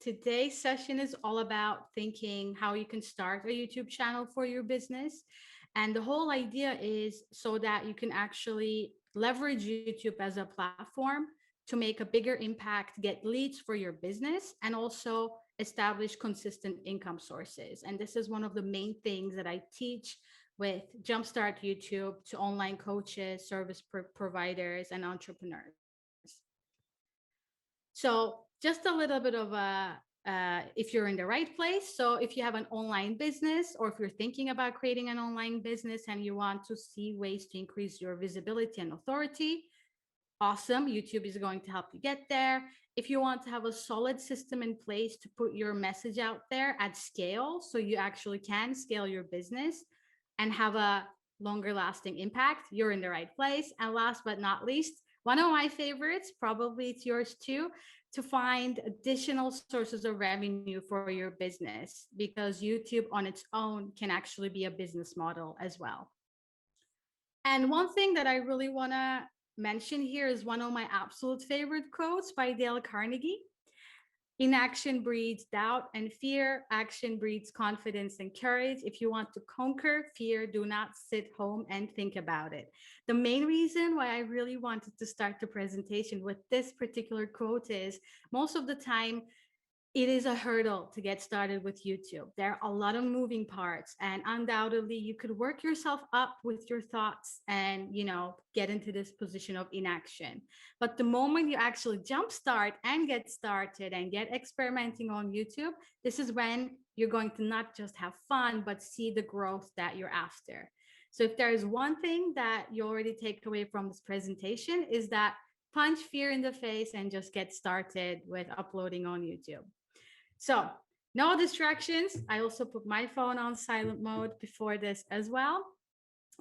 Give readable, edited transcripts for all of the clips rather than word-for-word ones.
Today's session is all about thinking how you can start a YouTube channel for your business. And the whole idea is so that you can actually leverage YouTube as a platform to make a bigger impact, get leads for your business, and also establish consistent income sources. And this is one of the main things that I teach with Jumpstart YouTube to online coaches, service providers, and entrepreneurs. So just a little bit of if you're in the right place. So if you have an online business, or if you're thinking about creating an online business and you want to see ways to increase your visibility and authority, awesome. YouTube is going to help you get there. If you want to have a solid system in place to put your message out there at scale, so you actually can scale your business and have a longer lasting impact, you're in the right place. And last but not least, one of my favorites, probably it's yours too, to find additional sources of revenue for your business, because YouTube on its own can actually be a business model as well. And one thing that I really want to mention here is one of my absolute favorite quotes by Dale Carnegie. Inaction breeds doubt and fear. Action breeds confidence and courage. If you want to conquer fear, do not sit home and think about it. The main reason why I really wanted to start the presentation with this particular quote is most of the time, it is a hurdle to get started with YouTube. There are a lot of moving parts, and undoubtedly you could work yourself up with your thoughts and, get into this position of inaction. But the moment you actually jumpstart and get started and get experimenting on YouTube, this is when you're going to not just have fun, but see the growth that you're after. So if there is one thing that you already take away from this presentation, is that punch fear in the face and just get started with uploading on YouTube. So no distractions. I also put my phone on silent mode before this as well.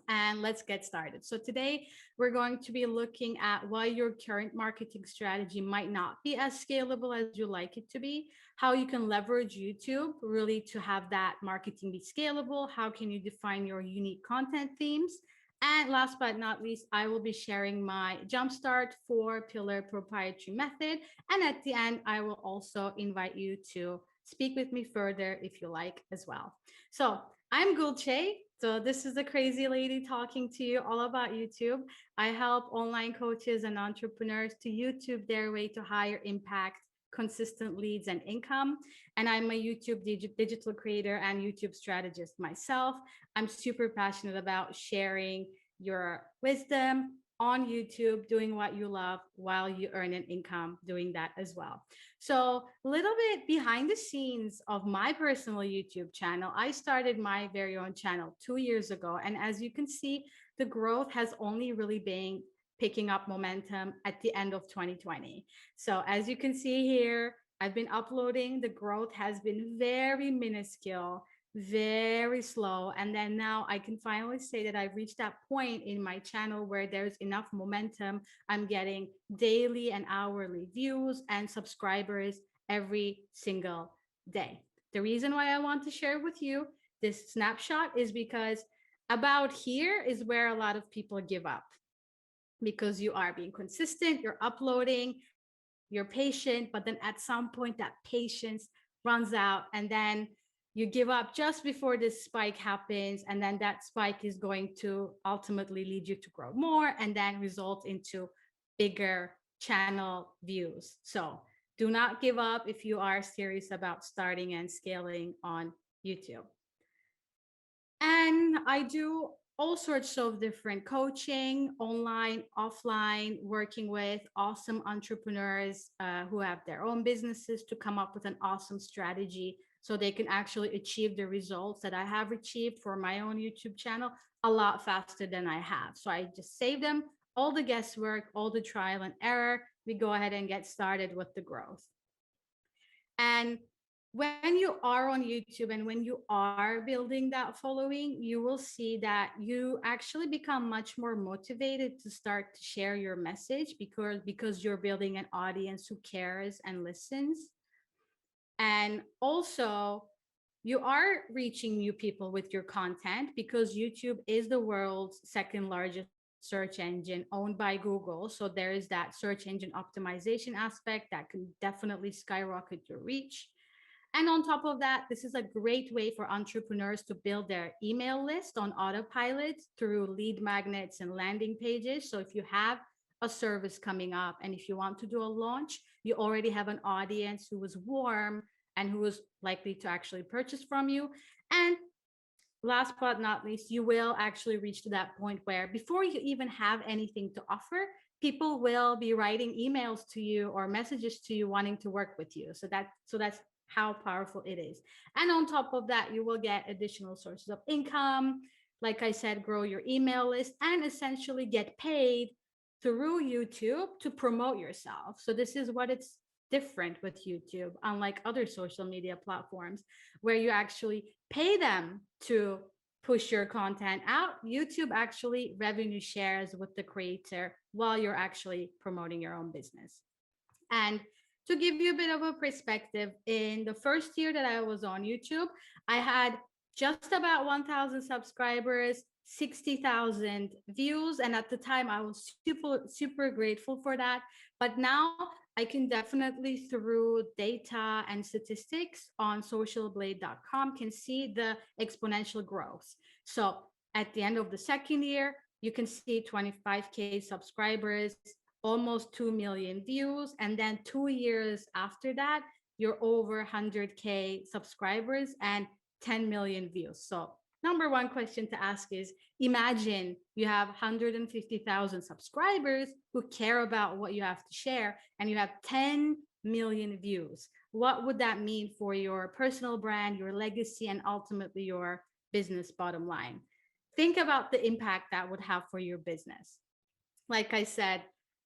And let's get started. So today we're going to be looking at why your current marketing strategy might not be as scalable as you like it to be, how you can leverage YouTube really to have that marketing be scalable, how can you define your unique content themes, and last but not least, I will be sharing my Jumpstart 4-pillar proprietary method. And at the end, I will also invite you to speak with me further if you like as well. So I'm Gulce. So this is the crazy lady talking to you all about YouTube. I help online coaches and entrepreneurs to YouTube their way to higher impact, consistent leads and income. And I'm a YouTube digital creator and YouTube strategist myself. I'm super passionate about sharing your wisdom on YouTube, doing what you love while you earn an income doing that as well. So a little bit behind the scenes of my personal YouTube channel, I started my very own channel 2 years ago. And as you can see, the growth has only really been picking up momentum at the end of 2020. So as you can see here, I've been uploading. The growth has been very minuscule, very slow. And then now I can finally say that I've reached that point in my channel where there's enough momentum. I'm getting daily and hourly views and subscribers every single day. The reason why I want to share with you this snapshot is because about here is where a lot of people give up, because you are being consistent, you're uploading, you're patient, but then at some point that patience runs out, and then you give up just before this spike happens, and then that spike is going to ultimately lead you to grow more and then result into bigger channel views. So do not give up if you are serious about starting and scaling on YouTube. And I do all sorts of different coaching, online, offline, working with awesome entrepreneurs who have their own businesses to come up with an awesome strategy so they can actually achieve the results that I have achieved for my own YouTube channel a lot faster than I have. So I just save them all the guesswork, all the trial and error. We go ahead and get started with the growth. And when you are on YouTube and when you are building that following, you will see that you actually become much more motivated to start to share your message because you're building an audience who cares and listens. And also, you are reaching new people with your content because YouTube is the world's second largest search engine owned by Google. So there is that search engine optimization aspect that can definitely skyrocket your reach. And on top of that, this is a great way for entrepreneurs to build their email list on autopilot through lead magnets and landing pages. So if you have a service coming up and if you want to do a launch, you already have an audience who is warm and who is likely to actually purchase from you. And last but not least, you will actually reach to that point where before you even have anything to offer, people will be writing emails to you or messages to you wanting to work with you. So that's how powerful it is. And on top of that, you will get additional sources of income. Like I said, grow your email list and essentially get paid through YouTube to promote yourself. So this is what it's different with YouTube, unlike other social media platforms where you actually pay them to push your content out. YouTube actually revenue shares with the creator while you're actually promoting your own business. And to give you a bit of a perspective, in the first year that I was on YouTube, I had just about 1,000 subscribers, 60,000 views. And at the time, I was super grateful for that. But now I can definitely, through data and statistics on socialblade.com, can see the exponential growth. So at the end of the second year, you can see 25K subscribers, almost 2 million views. And then 2 years after that, you're over 100K subscribers and 10 million views. So number one question to ask is, imagine you have 150,000 subscribers who care about what you have to share and you have 10 million views. What would that mean for your personal brand, your legacy, and ultimately your business bottom line? Think about the impact that would have for your business. Like I said,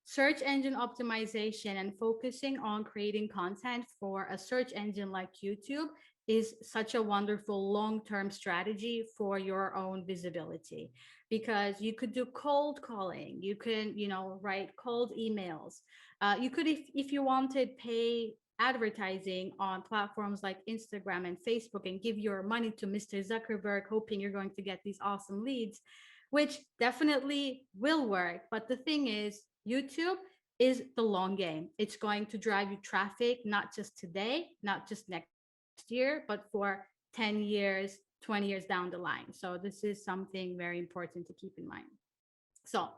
search engine optimization and focusing on creating content for a search engine like YouTube is such a wonderful long-term strategy for your own visibility, because you could do cold calling, you can, write cold emails. You could, if you wanted, pay advertising on platforms like Instagram and Facebook and give your money to Mr. Zuckerberg, hoping you're going to get these awesome leads, which definitely will work. But the thing is, YouTube is the long game. It's going to drive you traffic, not just today, not just next year, but for 10 years, 20 years down the line. So this is something very important to keep in mind. So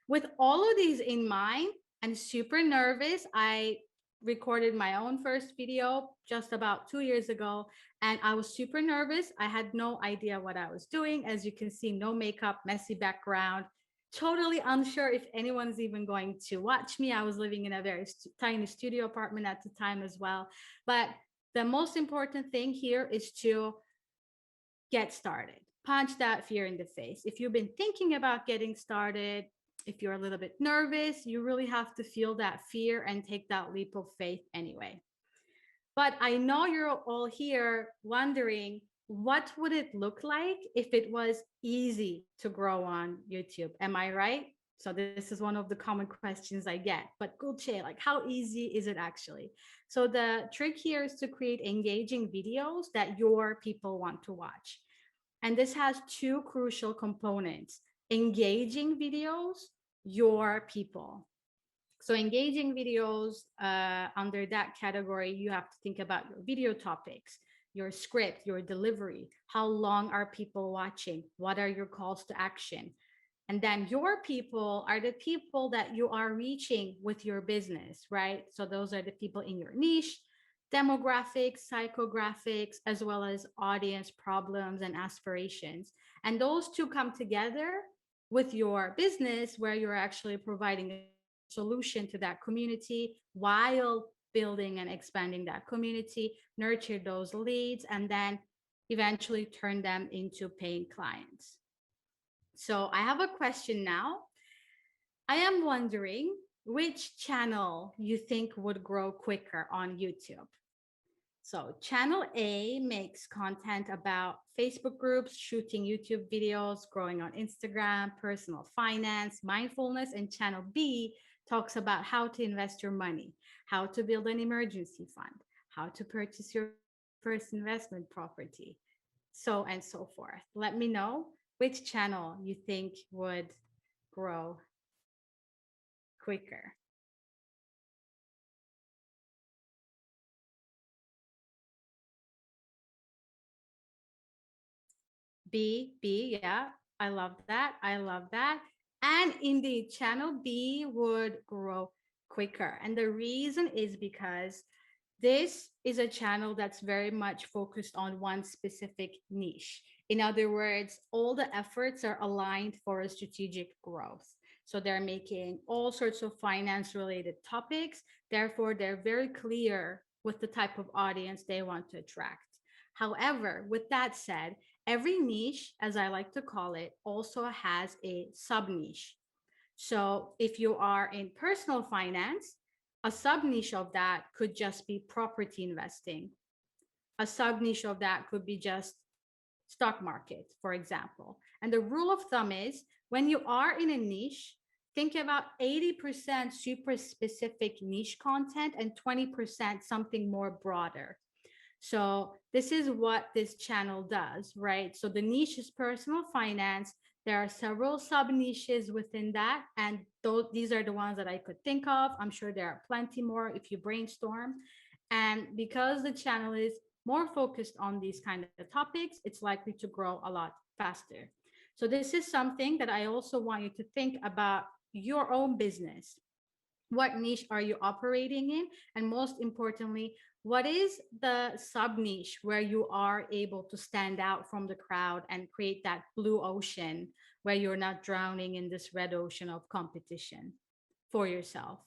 with all of these in mind, I'm super nervous. I recorded my own first video just about 2 years ago, and I was super nervous. I had no idea what I was doing. As you can see, no makeup, messy background, totally unsure if anyone's even going to watch me. I was living in a very tiny studio apartment at the time as well. But the most important thing here is to get started. Punch that fear in the face. If you've been thinking about getting started, if you're a little bit nervous, you really have to feel that fear and take that leap of faith anyway. But I know you're all here wondering, what would it look like if it was easy to grow on YouTube? Am I right? So this is one of the common questions I get. But Gulce, like, how easy is it actually? So the trick here is to create engaging videos that your people want to watch. And this has two crucial components: engaging videos, your people. So engaging videos, under that category, you have to think about your video topics, your script, your delivery. How long are people watching? What are your calls to action? And then your people are the people that you are reaching with your business, right? So those are the people in your niche, demographics, psychographics, as well as audience problems and aspirations. And those two come together with your business, where you're actually providing a solution to that community while building and expanding that community, nurture those leads, and then eventually turn them into paying clients. So I have a question now. I am wondering which channel you think would grow quicker on YouTube. So channel A makes content about Facebook groups, shooting YouTube videos, growing on Instagram, personal finance, mindfulness. And channel B talks about how to invest your money, how to build an emergency fund, how to purchase your first investment property, so and so forth. Let me know which channel you think would grow quicker? B, yeah, I love that. I love that. And indeed, channel B would grow quicker. And the reason is because this is a channel that's very much focused on one specific niche. In other words, all the efforts are aligned for a strategic growth. So they're making all sorts of finance related topics. Therefore, they're very clear with the type of audience they want to attract. However, with that said, every niche, as I like to call it, also has a sub niche. So if you are in personal finance, a sub niche of that could just be property investing. A sub niche of that could be just stock market, for example. And the rule of thumb is when you are in a niche, think about 80% super specific niche content and 20% something more broader. So this is what this channel does, right? So the niche is personal finance. There are several sub niches within that, and these are the ones that I could think of. I'm sure there are plenty more if you brainstorm. And because the channel is more focused on these kind of topics, it's likely to grow a lot faster. So this is something that I also want you to think about your own business. What niche are you operating in? And most importantly, what is the sub niche where you are able to stand out from the crowd and create that blue ocean where you're not drowning in this red ocean of competition for yourself?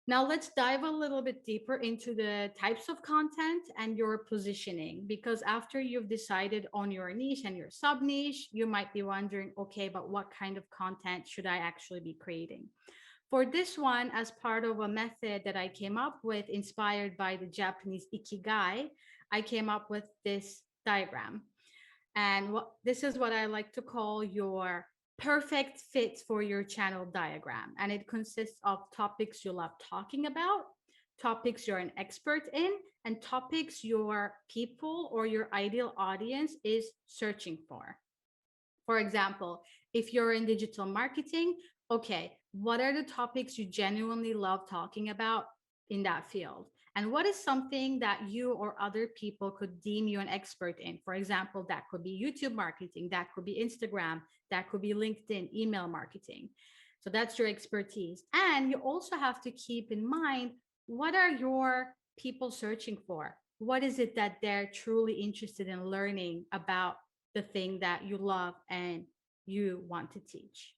Now, let's dive a little bit deeper into the types of content and your positioning, because after you've decided on your niche and your sub niche, you might be wondering, okay, but what kind of content should I actually be creating? For this one, as part of a method that I came up with, inspired by the Japanese ikigai, I came up with this diagram. And this is what I like to call your perfect fit for your channel diagram. And it consists of topics you love talking about, topics you're an expert in, and topics your people or your ideal audience is searching for. For example, if you're in digital marketing, okay, what are the topics you genuinely love talking about in that field? And what is something that you or other people could deem you an expert in? For example, that could be YouTube marketing, that could be Instagram, that could be LinkedIn, email marketing. So that's your expertise. And you also have to keep in mind, what are your people searching for? What is it that they're truly interested in learning about the thing that you love and you want to teach?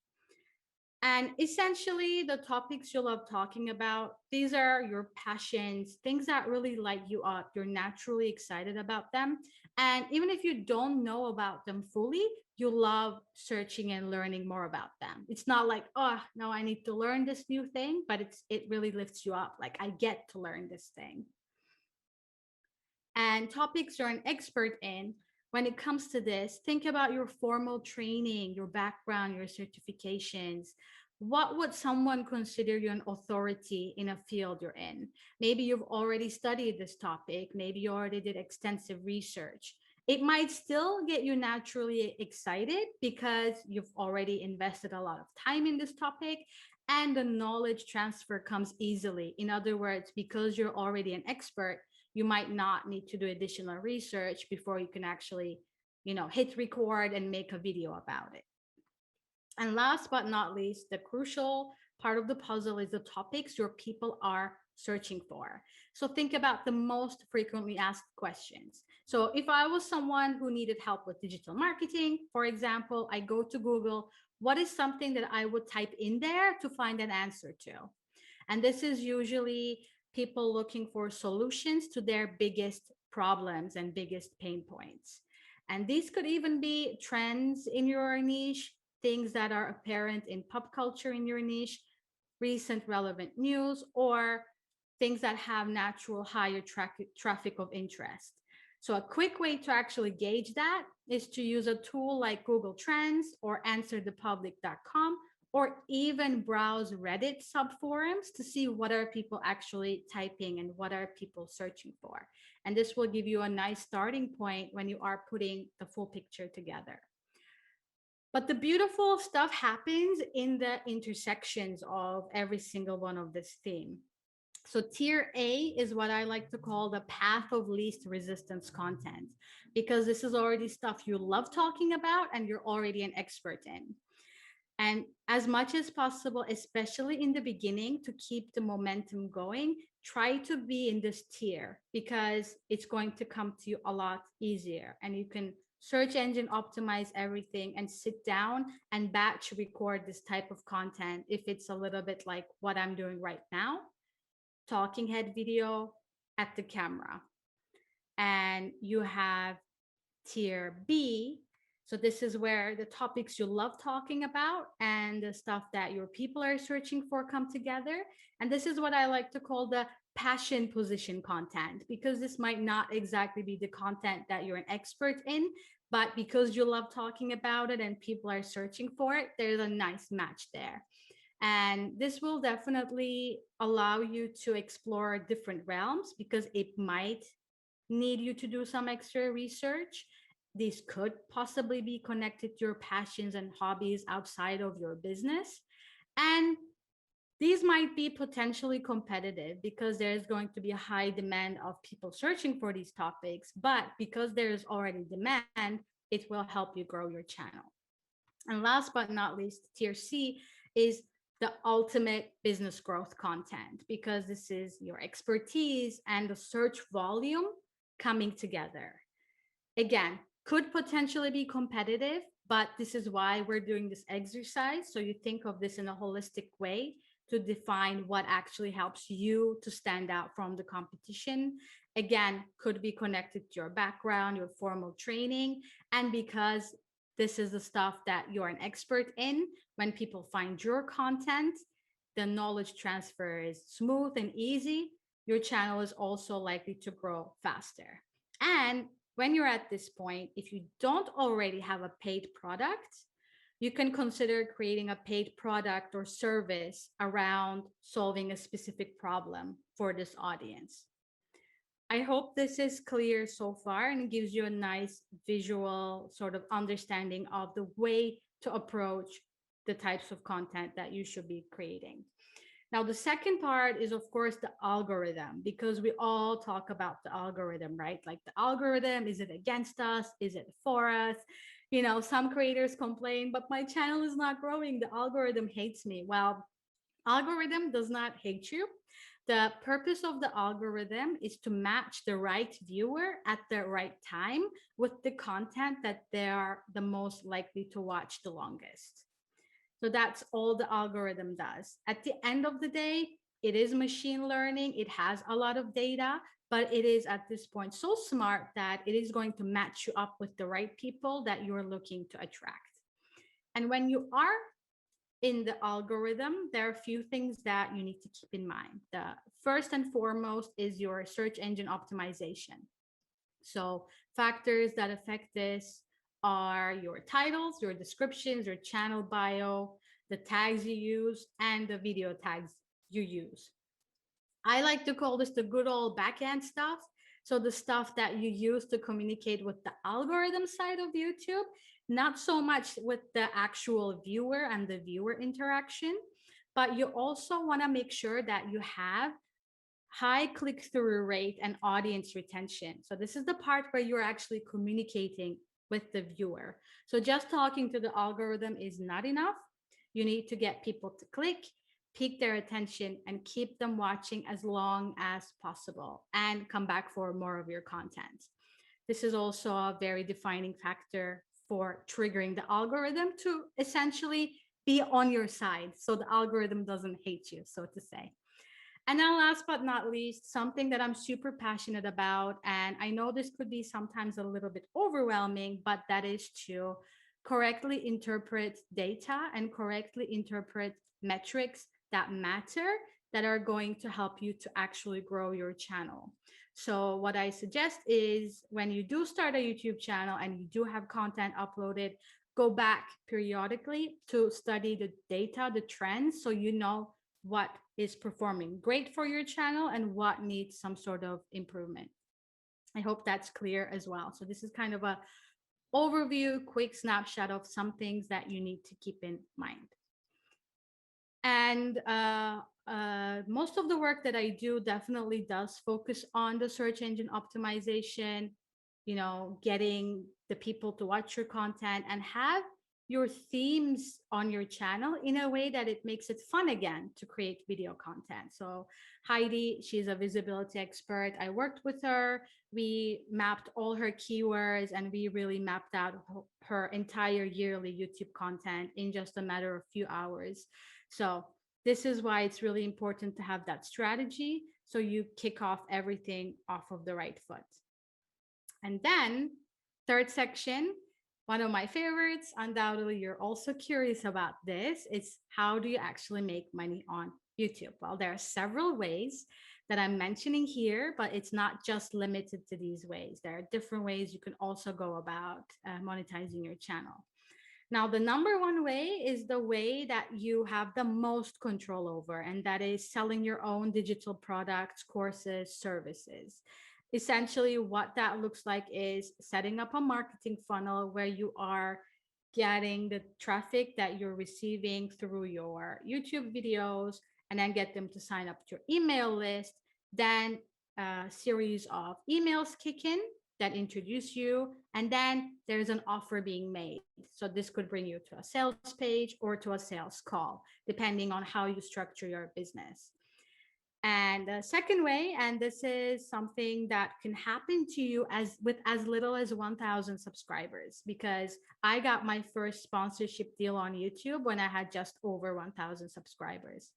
And essentially, the topics you love talking about, these are your passions, things that really light you up. You're naturally excited about them. And even if you don't know about them fully, you love searching and learning more about them. It's not like, oh, no, I need to learn this new thing, but it really lifts you up. Like, I get to learn this thing. And topics you're an expert in, when it comes to this, think about your formal training, your background, your certifications. What would someone consider you an authority in a field you're in? Maybe you've already studied this topic. Maybe you already did extensive research. It might still get you naturally excited because you've already invested a lot of time in this topic and the knowledge transfer comes easily. In other words, because you're already an expert, you might not need to do additional research before you can actually, hit record and make a video about it. And last but not least, the crucial part of the puzzle is the topics your people are searching for. So think about the most frequently asked questions. So if I was someone who needed help with digital marketing, for example, I go to Google, what is something that I would type in there to find an answer to? And this is usually people looking for solutions to their biggest problems and biggest pain points. And these could even be trends in your niche, things that are apparent in pop culture in your niche, recent relevant news, or things that have natural higher traffic of interest. So a quick way to actually gauge that is to use a tool like Google Trends or answerthepublic.com, or even browse Reddit subforums to see what are people actually typing and what are people searching for. And this will give you a nice starting point when you are putting the full picture together. But the beautiful stuff happens in the intersections of every single one of this theme. So tier A is what I like to call the path of least resistance content, because this is already stuff you love talking about and you're already an expert in. And as much as possible, especially in the beginning, to keep the momentum going, try to be in this tier because it's going to come to you a lot easier. And you can search engine optimize everything and sit down and batch record this type of content if it's a little bit like what I'm doing right now, talking head video at the camera. And you have tier B. So this is where the topics you love talking about and the stuff that your people are searching for come together. And this is what I like to call the passion position content, because this might not exactly be the content that you're an expert in, but because you love talking about it and people are searching for it, there's a nice match there. And this will definitely allow you to explore different realms because it might need you to do some extra research. These could possibly be connected to your passions and hobbies outside of your business. And these might be potentially competitive because there's going to be a high demand of people searching for these topics. But because there's already demand, it will help you grow your channel. And last but not least, tier C is the ultimate business growth content, because this is your expertise and the search volume coming together. Again, could potentially be competitive, but this is why we're doing this exercise. So you think of this in a holistic way to define what actually helps you to stand out from the competition. Again, could be connected to your background, your formal training, and because this is the stuff that you're an expert in, when people find your content, the knowledge transfer is smooth and easy. Your channel is also likely to grow faster. And when you're at this point, if you don't already have a paid product, you can consider creating a paid product or service around solving a specific problem for this audience. I hope this is clear so far and gives you a nice visual sort of understanding of the way to approach the types of content that you should be creating. Now, the second part is, of course, the algorithm, because we all talk about the algorithm, right? Like the algorithm, is it against us? Is it for us? You know, some creators complain, but my channel is not growing. The algorithm hates me. Well, algorithm does not hate you. The purpose of the algorithm is to match the right viewer at the right time with the content that they are the most likely to watch the longest. So that's all the algorithm does. At the end of the day, it is machine learning. It has a lot of data, but it is at this point so smart that it is going to match you up with the right people that you're looking to attract. And when you are in the algorithm, there are a few things that you need to keep in mind. The first and foremost is your search engine optimization. So factors that affect this are your titles, your descriptions, your channel bio, the tags you use, and the video tags you use. I like to call this the good old backend stuff. So the stuff that you use to communicate with the algorithm side of YouTube, not so much with the actual viewer and the viewer interaction, but you also want to make sure that you have high click-through rate and audience retention. So this is the part where you're actually communicating with the viewer. So just talking to the algorithm is not enough. You need to get people to click, pique their attention, and keep them watching as long as possible and come back for more of your content. This is also a very defining factor for triggering the algorithm to essentially be on your side so the algorithm doesn't hate you, so to say. And then last but not least, something that I'm super passionate about, and I know this could be sometimes a little bit overwhelming, but that is to correctly interpret data and correctly interpret metrics that matter, that are going to help you to actually grow your channel. So what I suggest is when you do start a YouTube channel and you do have content uploaded, go back periodically to study the data, the trends, so you know what is performing great for your channel and what needs some sort of improvement. I hope that's clear as well. So this is kind of a overview, quick snapshot of some things that you need to keep in mind. And most of the work that I do definitely does focus on the search engine optimization, getting the people to watch your content and have your themes on your channel in a way that it makes it fun again to create video content. So Heidi, she's a visibility expert. I worked with her. We mapped all her keywords and we really mapped out her entire yearly YouTube content in just a matter of few hours. So this is why it's really important to have that strategy so you kick off everything off of the right foot. And then, third section, one of my favorites, undoubtedly you're also curious about this, is how do you actually make money on YouTube? Well, there are several ways that I'm mentioning here, but it's not just limited to these ways. There are different ways you can also go about monetizing your channel. Now, the number one way is the way that you have the most control over, and that is selling your own digital products, courses, services. Essentially, what that looks like is setting up a marketing funnel where you are getting the traffic that you're receiving through your YouTube videos and then get them to sign up to your email list. Then a series of emails kick in that introduce you, and then there's an offer being made. So this could bring you to a sales page or to a sales call, depending on how you structure your business. And the second way, and this is something that can happen to you as little as 1,000 subscribers, because I got my first sponsorship deal on YouTube when I had just over 1,000 subscribers.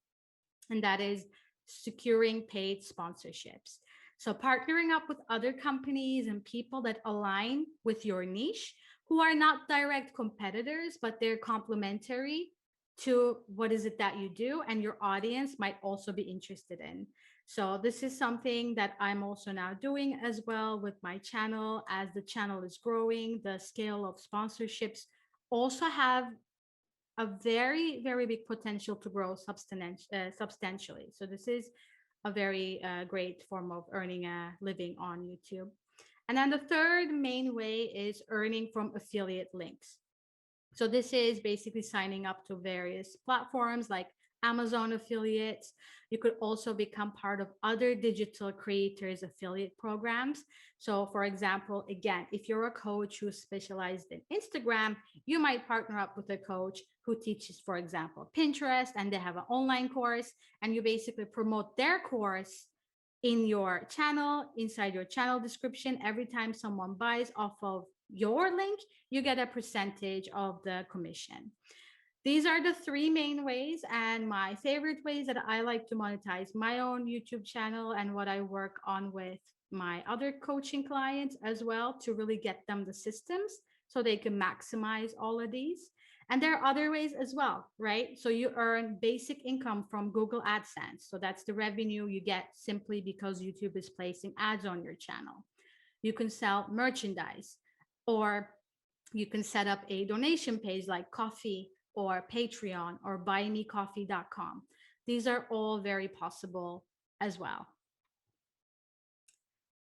And that is securing paid sponsorships. So partnering up with other companies and people that align with your niche, who are not direct competitors, but they're complementary to what is it that you do and your audience might also be interested in. So this is something that I'm also now doing as well with my channel. As the channel is growing, the scale of sponsorships also have a very, very big potential to grow substantially. So this is a very great form of earning a living on YouTube. And then the third main way is earning from affiliate links. So this is basically signing up to various platforms like Amazon affiliates. You could also become part of other digital creators affiliate programs. So for example, again, if you're a coach who's specialized in Instagram, you might partner up with a coach who teaches, for example, Pinterest, and they have an online course, and you basically promote their course in your channel, inside your channel description. Every time someone buys off of your link, you get a percentage of the commission. These are the three main ways, and my favorite ways that I like to monetize my own YouTube channel and what I work on with my other coaching clients as well, to really get them the systems so they can maximize all of these. And there are other ways as well, right? So you earn basic income from Google AdSense. So that's the revenue you get simply because YouTube is placing ads on your channel. You can sell merchandise, or you can set up a donation page like Coffee or Patreon or buymecoffee.com. These are all very possible as well.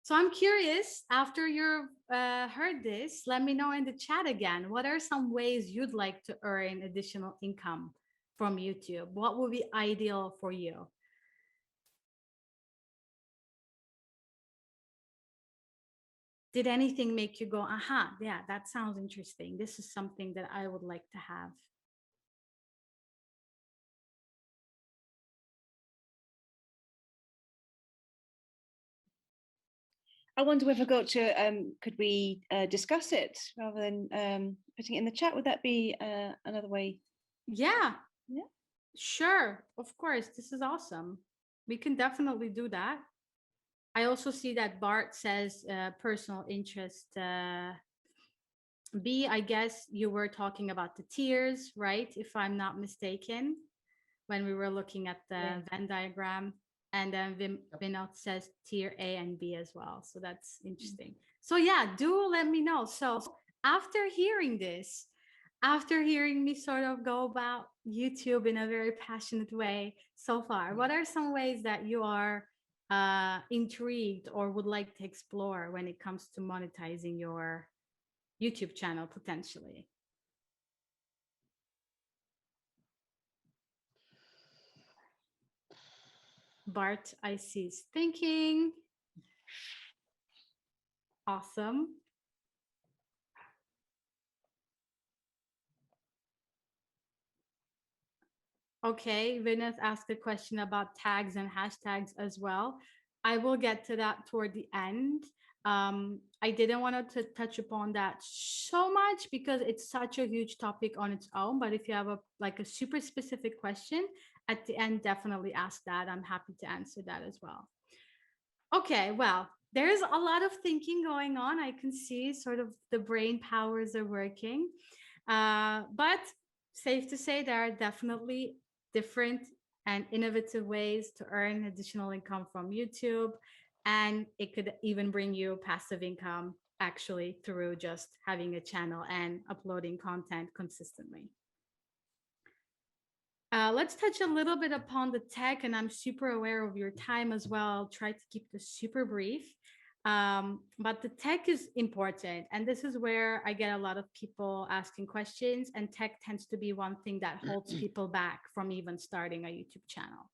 So I'm curious, after you've heard this, let me know in the chat again, what are some ways you'd like to earn additional income from YouTube? What would be ideal for you? Did anything make you go, aha, yeah, that sounds interesting. This is something that I would like to have. I wonder whether Gulce, could we discuss it rather than putting it in the chat? Would that be another way? Yeah. Yeah. Sure. Of course. This is awesome. We can definitely do that. I also see that Bart says personal interest. B, I guess you were talking about the tiers, right? If I'm not mistaken, when we were looking at the Venn diagram. And then Vinod says tier A and B as well. So that's interesting. So yeah, do let me know. So after hearing this, after hearing me sort of go about YouTube in a very passionate way so far, what are some ways that you are intrigued or would like to explore when it comes to monetizing your YouTube channel potentially. Bart, I see, is thinking. Awesome. Okay, Vinith asked a question about tags and hashtags as well. I will get to that toward the end. I didn't want to touch upon that so much because it's such a huge topic on its own. But if you have a super specific question at the end, definitely ask that. I'm happy to answer that as well. Okay, well, there's a lot of thinking going on. I can see sort of the brain powers are working. But safe to say, there are definitely different and innovative ways to earn additional income from YouTube. And it could even bring you passive income actually through just having a channel and uploading content consistently. Let's touch a little bit upon the tech, and I'm super aware of your time as well. I'll try to keep this super brief. But the tech is important, and this is where I get a lot of people asking questions, and tech tends to be one thing that holds people back from even starting a YouTube channel.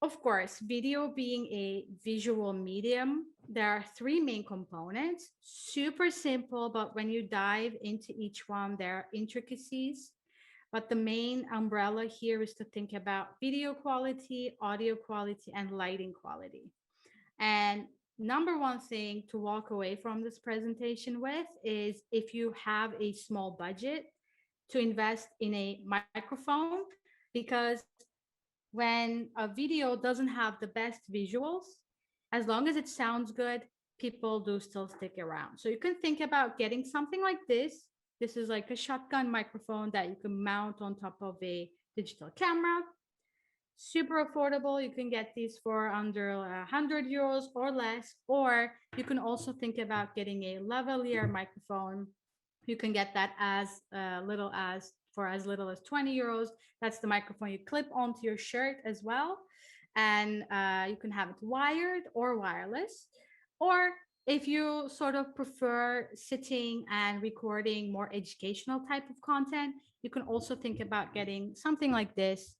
Of course, video being a visual medium, there are three main components, super simple, but when you dive into each one, there are intricacies. But the main umbrella here is to think about video quality, audio quality, and lighting quality. And number one thing to walk away from this presentation with is if you have a small budget, to invest in a microphone, because when a video doesn't have the best visuals, as long as it sounds good, people do still stick around. So you can think about getting something like this. This is like a shotgun microphone that you can mount on top of a digital camera. Super affordable. You can get these for under 100 euros or less. Or you can also think about getting a lavalier microphone. You can get that as little as 20 euros. That's the microphone you clip onto your shirt as well. And you can have it wired or wireless. Or if you sort of prefer sitting and recording more educational type of content, you can also think about getting something like this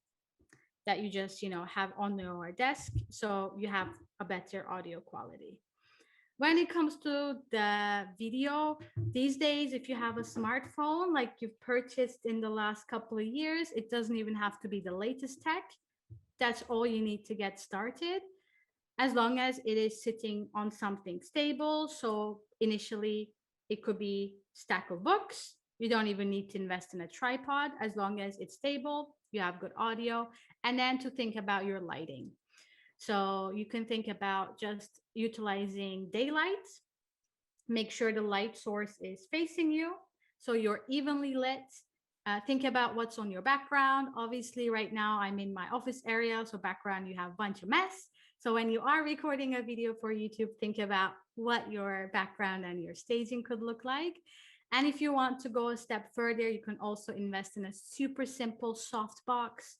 that you just, have on your desk. So you have a better audio quality. When it comes to the video, these days, if you have a smartphone like you've purchased in the last couple of years, it doesn't even have to be the latest tech. That's all you need to get started, as long as it is sitting on something stable. So initially, it could be stack of books. You don't even need to invest in a tripod, as long as it's stable, you have good audio. And then to think about your lighting. So you can think about just utilizing daylight. Make sure the light source is facing you, so you're evenly lit. Think about what's on your background. Obviously, right now I'm in my office area, so background, you have a bunch of mess. So when you are recording a video for YouTube, think about what your background and your staging could look like. And if you want to go a step further, you can also invest in a super simple softbox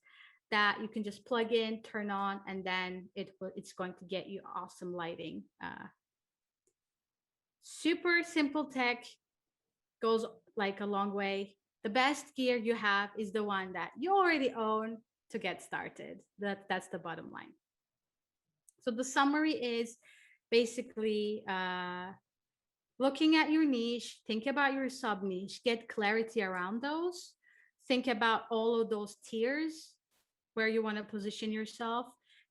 that you can just plug in, turn on, and then it's going to get you awesome lighting. Super simple tech goes like a long way. The best gear you have is the one that you already own to get started. That's the bottom line. So the summary is basically looking at your niche, think about your sub niche, get clarity around those, think about all of those tiers where you want to position yourself.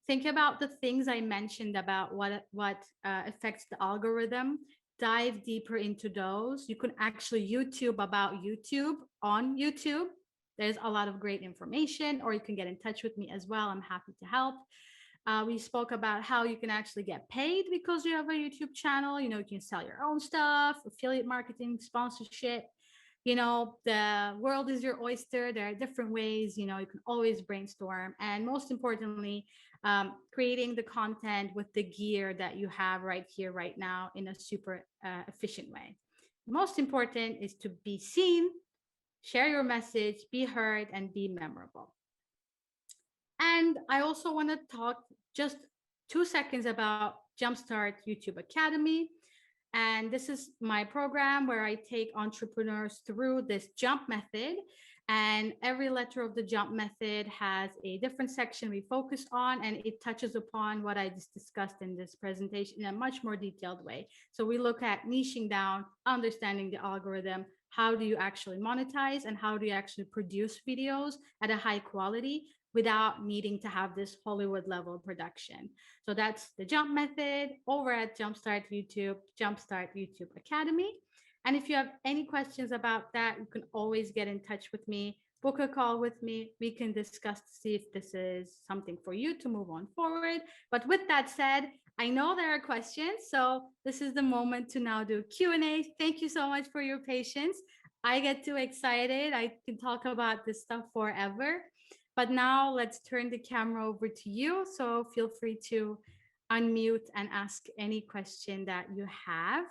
Think about the things I mentioned about what affects the algorithm. Dive deeper into those. You can actually YouTube about YouTube on YouTube. There's a lot of great information, or you can get in touch with me as well. I'm happy to help. We spoke about how you can actually get paid because you have a YouTube channel. You can sell your own stuff, affiliate marketing, sponsorship. The world is your oyster. There are different ways. You can always brainstorm. And most importantly, creating the content with the gear that you have right here, right now, in a super efficient way. Most important is to be seen, share your message, be heard, and be memorable. And I also want to talk just 2 seconds about Jumpstart YouTube Academy. And this is my program where I take entrepreneurs through this jump method. And every letter of the jump method has a different section we focus on, and it touches upon what I just discussed in this presentation in a much more detailed way. So we look at niching down, understanding the algorithm, how do you actually monetize, and how do you actually produce videos at a high quality without needing to have this Hollywood level production. So that's the jump method over at Jumpstart YouTube Academy. And if you have any questions about that, you can always get in touch with me, book a call with me. We can discuss to see if this is something for you to move on forward. But with that said, I know there are questions, so this is the moment to now do Q&A. Thank you so much for your patience. I get too excited. I can talk about this stuff forever. But now let's turn the camera over to you. So feel free to unmute and ask any question that you have.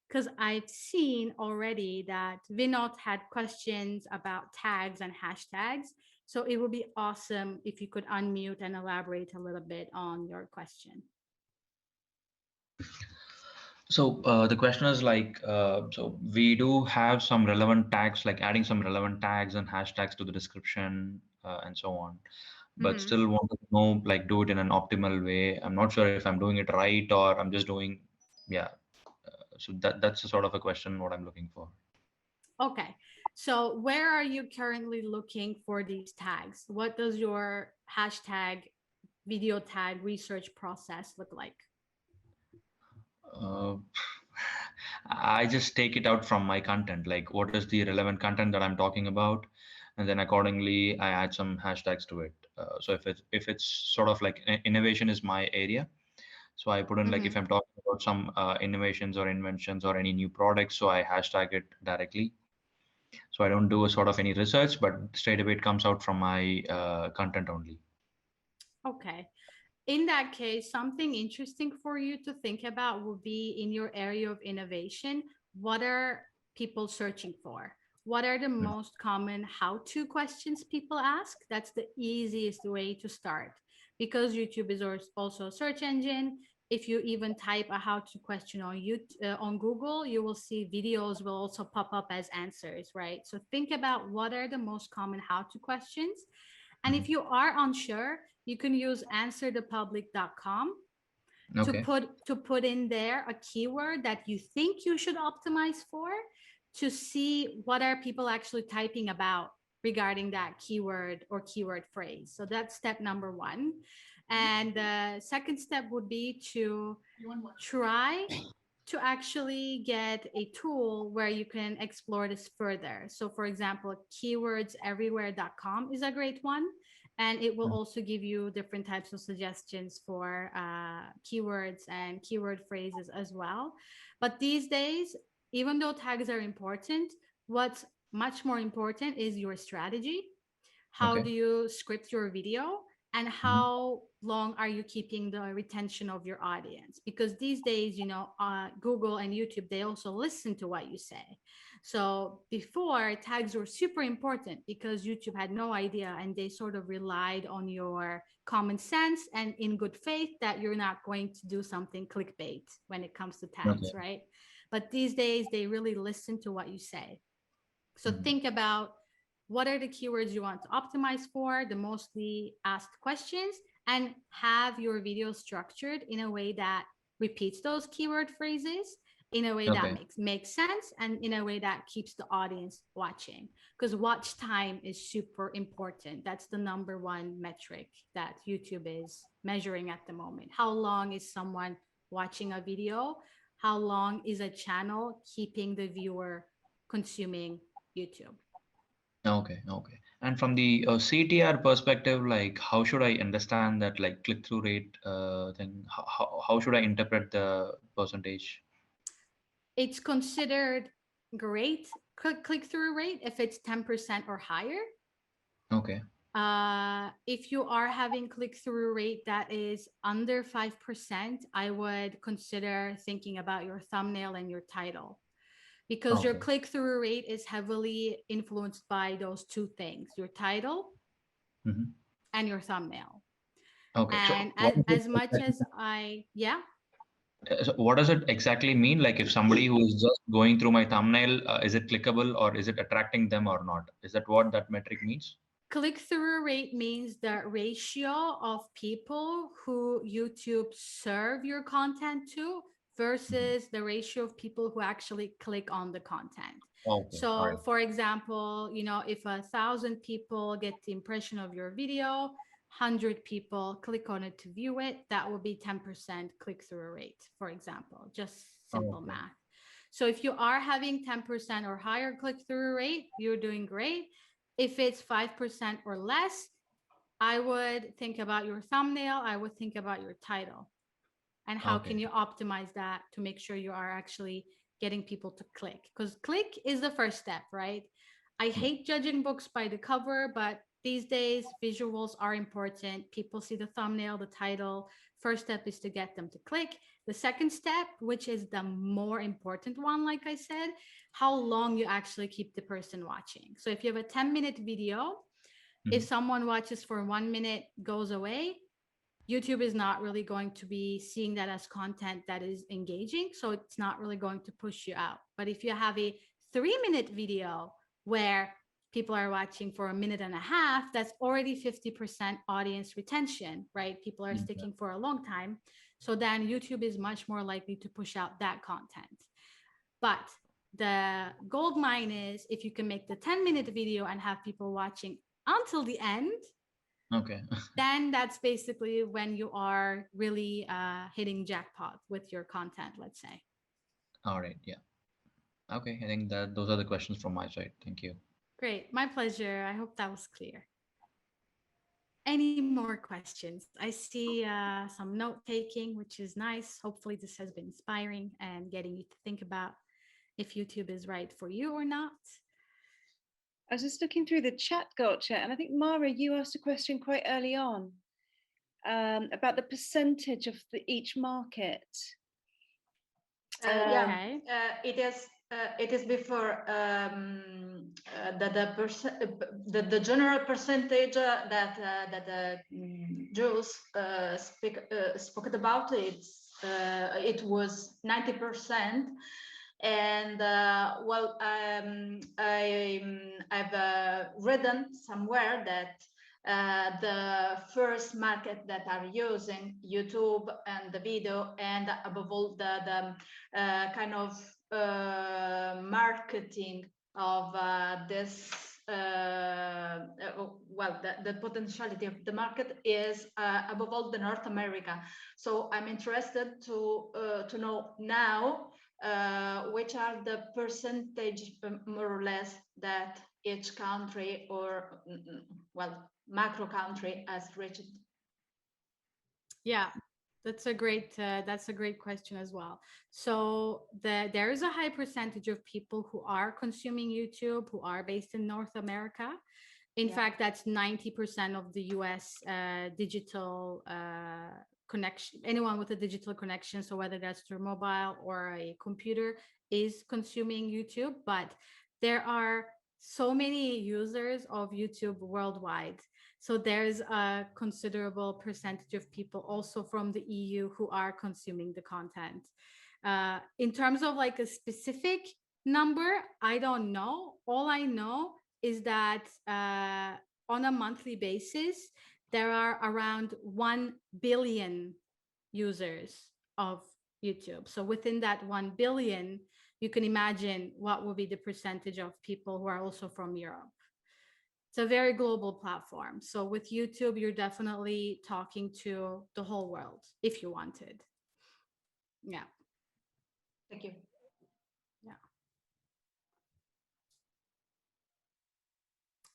Because I've seen already that Vinod had questions about tags and hashtags. So it would be awesome if you could unmute and elaborate a little bit on your question. So the question is like, so we do have some relevant tags, like adding some relevant tags and hashtags to the description and so on, but still want to know, like, do it in an optimal way. I'm not sure if I'm doing it right or I'm just doing, yeah. So that's a sort of a question what I'm looking for. Okay. So where are you currently looking for these tags? What does your hashtag video tag research process look like? Uh, I just take it out from my content, like what is the relevant content that I'm talking about, and then accordingly I add some hashtags to it. So if it's sort of like innovation is my area, so I put in, like, if I'm talking about some innovations or inventions or any new products, so I hashtag it directly. So I don't do a sort of any research, but straight away it comes out from my content only. Okay. In that case, something interesting for you to think about would be in your area of innovation. What are people searching for? What are the most common how-to questions people ask? That's the easiest way to start, because YouTube is also a search engine. If you even type a how-to question on YouTube, on Google, you will see videos will also pop up as answers, right? So think about what are the most common how-to questions. And if you are unsure, you can use answerthepublic.com Okay. to put in there a keyword that you think you should optimize for, to see what are people actually typing about regarding that keyword or keyword phrase. So that's step number one. And the second step would be to try to actually get a tool where you can explore this further. So for example, keywordseverywhere.com is a great one. And it will also give you different types of suggestions for keywords and keyword phrases as well. But these days, even though tags are important, what's much more important is your strategy. How Okay. do you script your video? And how long are you keeping the retention of your audience? Because these days, Google and YouTube, they also listen to what you say. So before, tags were super important because YouTube had no idea, and they sort of relied on your common sense and in good faith that you're not going to do something clickbait when it comes to tags, Okay. right? But these days, they really listen to what you say. So think about what are the keywords you want to optimize for, the mostly asked questions, and have your video structured in a way that repeats those keyword phrases in a way that Okay. makes sense, and in a way that keeps the audience watching, because watch time is super important. That's the number one metric that YouTube is measuring at the moment. How long is someone watching a video? How long is a channel keeping the viewer consuming YouTube? Okay, okay. And from the CTR perspective, like, how should I understand that, like, click-through rate thing? How should I interpret the percentage? It's considered great click-through rate if it's 10% or higher. Okay. If you are having click-through rate that is under 5%, I would consider thinking about your thumbnail and your title, because your Okay. click-through rate is heavily influenced by those two things, your title Hmm. and your thumbnail. Okay. So And what is as it much as that- I, yeah. So what does it exactly mean? Like if somebody who is just going through my thumbnail, is it clickable or is it attracting them or not? Is that what that metric means? Click-through rate means the ratio of people who YouTube serve your content to versus the ratio of people who actually click on the content. Okay, all right. So for example, if 1,000 people get the impression of your video, 100 people click on it to view it, that will be 10% click-through rate, for example, just simple Okay. math. So if you are having 10% or higher click-through rate, you're doing great. If it's 5% or less, I would think about your thumbnail. I would think about your title. And how Okay. can you optimize that to make sure you are actually getting people to click? Because click is the first step, right? I hate judging books by the cover, but these days visuals are important. People see the thumbnail, the title. First step is to get them to click. The second step, which is the more important one, like I said, how long you actually keep the person watching. So if you have a 10-minute video, if someone watches for 1 minute, goes away, YouTube is not really going to be seeing that as content that is engaging. So it's not really going to push you out. But if you have a 3-minute video where people are watching for 1.5 minutes, that's already 50% audience retention, right? People are sticking for a long time. So then YouTube is much more likely to push out that content. But the gold mine is if you can make the 10-minute video and have people watching until the end, Okay. then that's basically when you are really hitting jackpot with your content, let's say. All right. Yeah. Okay. I think that those are the questions from my side. Thank you. Great. My pleasure. I hope that was clear. Any more questions? I see some note taking, which is nice. Hopefully this has been inspiring and getting you to think about if YouTube is right for you or not. I was just looking through the chat, Gulce, and I think Mara, you asked a question quite early on about the percentage of each market. Yeah, Okay. it is before the general percentage that Jules spoke about. It was 90%. And well, I've written somewhere that the first market that are using YouTube and the video, and above all the kind of marketing of this well, the potentiality of the market is above all the North America. So I'm interested to know now which are the percentage more or less that each country or well, macro country has reached. Yeah, that's a great question as well. So there is a high percentage of people who are consuming YouTube who are based in North America. In fact, that's 90% of the US digital connection. Anyone with a digital connection, so whether that's through mobile or a computer, is consuming YouTube. But there are so many users of YouTube worldwide. So there's a considerable percentage of people also from the EU who are consuming the content. In terms of like a specific number, I don't know. All I know is that on a monthly basis, there are around 1 billion users of YouTube. So within that 1 billion, you can imagine what will be the percentage of people who are also from Europe. It's a very global platform. So with YouTube, you're definitely talking to the whole world if you wanted. Yeah. Thank you. Yeah.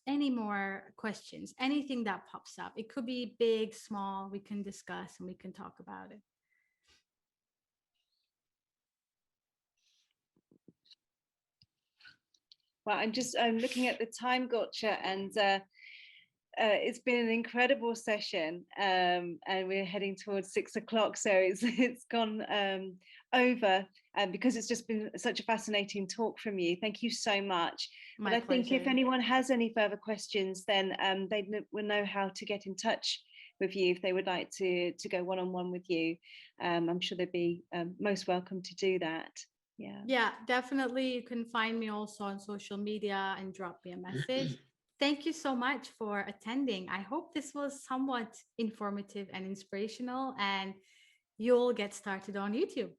Any more questions? Anything that pops up? It could be big, small. We can discuss and we can talk about it. Well, I'm looking at the time, Gulce, and it's been an incredible session, and we're heading towards 6 o'clock, so it's gone over, because it's just been such a fascinating talk from you. Thank you so much. My but I think if pleasure. anyone has any further questions, then they will know how to get in touch with you if they would like to go one-on-one with you. I'm sure they'd be most welcome to do that. Yeah, definitely. You can find me also on social media and drop me a message. Thank you so much for attending. I hope this was somewhat informative and inspirational, and you'll get started on YouTube.